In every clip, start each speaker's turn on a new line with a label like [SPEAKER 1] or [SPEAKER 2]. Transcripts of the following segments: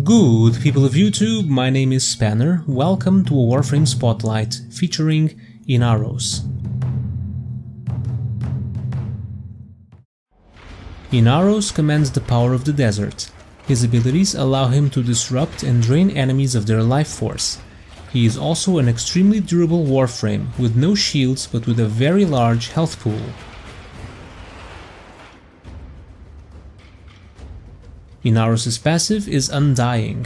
[SPEAKER 1] Good people of YouTube, my name is Spanner. Welcome to a Warframe Spotlight featuring Inaros. Inaros commands the power of the desert. His abilities allow him to disrupt and drain enemies of their life force. He is also an extremely durable Warframe with no shields but with a very large health pool. Inaros' passive is Undying.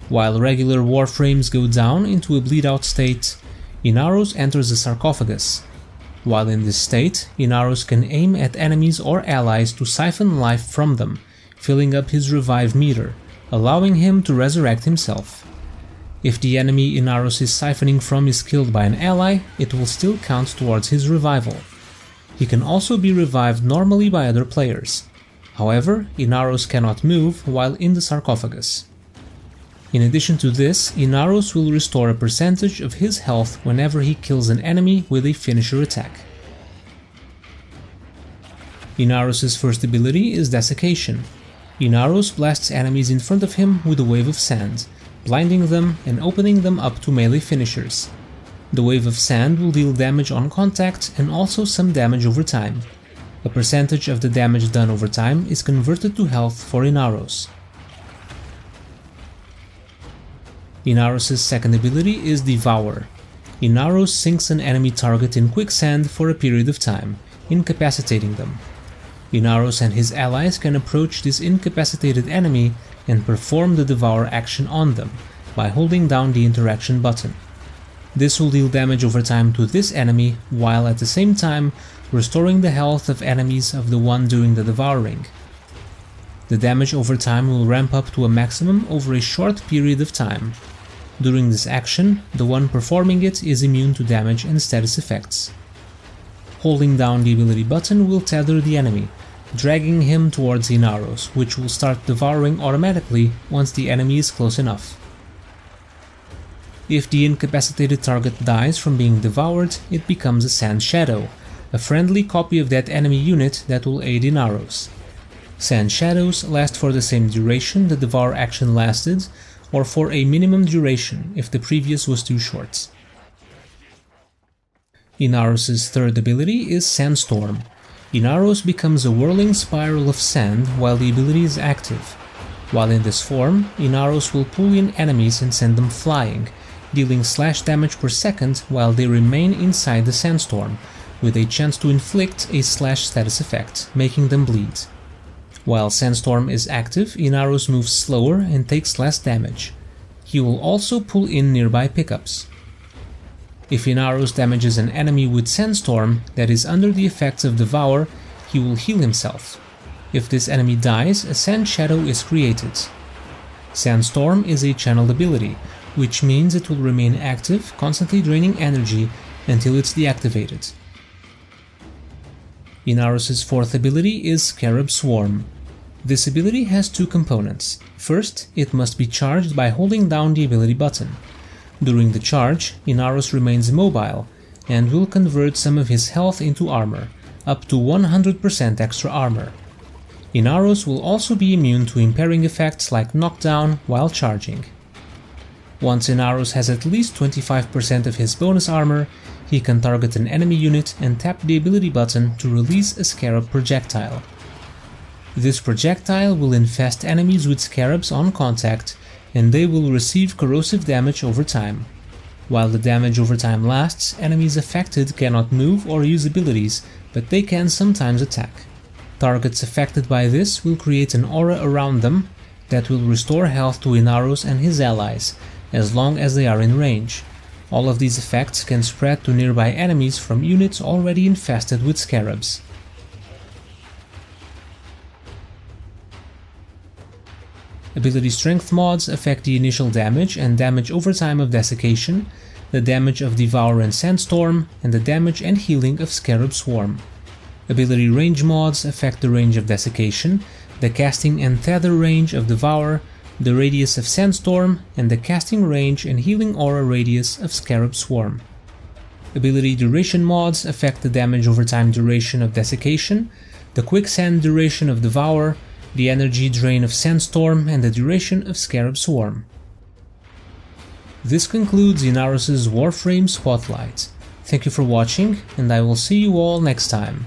[SPEAKER 1] While regular Warframes go down into a bleed-out state, Inaros enters a sarcophagus. While in this state, Inaros can aim at enemies or allies to siphon life from them, filling up his revive meter, allowing him to resurrect himself. If the enemy Inaros is siphoning from is killed by an ally, it will still count towards his revival. He can also be revived normally by other players. However, Inaros cannot move while in the sarcophagus. In addition to this, Inaros will restore a percentage of his health whenever he kills an enemy with a finisher attack. Inaros' first ability is Desiccation. Inaros blasts enemies in front of him with a wave of sand, blinding them and opening them up to melee finishers. The wave of sand will deal damage on contact and also some damage over time. A percentage of the damage done over time is converted to health for Inaros. Inaros' second ability is Devour. Inaros sinks an enemy target in quicksand for a period of time, incapacitating them. Inaros and his allies can approach this incapacitated enemy and perform the Devour action on them by holding down the interaction button. This will deal damage over time to this enemy while at the same time restoring the health of enemies of the one doing the devouring. The damage over time will ramp up to a maximum over a short period of time. During this action, the one performing it is immune to damage and status effects. Holding down the ability button will tether the enemy, dragging him towards Inaros, which will start devouring automatically once the enemy is close enough. If the incapacitated target dies from being devoured, it becomes a Sand Shadow, a friendly copy of that enemy unit that will aid Inaros. Sand Shadows last for the same duration the Devour action lasted, or for a minimum duration if the previous was too short. Inaros' third ability is Sandstorm. Inaros becomes a whirling spiral of sand while the ability is active. While in this form, Inaros will pull in enemies and send them flying, dealing slash damage per second while they remain inside the sandstorm, with a chance to inflict a slash status effect, making them bleed. While Sandstorm is active, Inaros moves slower and takes less damage. He will also pull in nearby pickups. If Inaros damages an enemy with Sandstorm that is under the effects of Devour, he will heal himself. If this enemy dies, a Sand Shadow is created. Sandstorm is a channeled ability, which means it will remain active, constantly draining energy until it's deactivated. Inaros' fourth ability is Scarab Swarm. This ability has two components. First, it must be charged by holding down the ability button. During the charge, Inaros remains immobile and will convert some of his health into armor, up to 100% extra armor. Inaros will also be immune to impairing effects like knockdown while charging. Once Inaros has at least 25% of his bonus armor, he can target an enemy unit and tap the ability button to release a Scarab projectile. This projectile will infest enemies with scarabs on contact, and they will receive corrosive damage over time. While the damage over time lasts, enemies affected cannot move or use abilities, but they can sometimes attack. Targets affected by this will create an aura around them that will restore health to Inaros and his allies, as long as they are in range. All of these effects can spread to nearby enemies from units already infested with scarabs. Ability strength mods affect the initial damage and damage over time of Desiccation, the damage of Devour and Sandstorm, and the damage and healing of Scarab Swarm. Ability range mods affect the range of Desiccation, the casting and tether range of Devour, the radius of Sandstorm, and the casting range and healing aura radius of Scarab Swarm. Ability duration mods affect the damage over time duration of Desiccation, the quicksand duration of Devour, the energy drain of Sandstorm, and the duration of Scarab Swarm. This concludes Inaros' Warframe Spotlight. Thank you for watching, and I will see you all next time.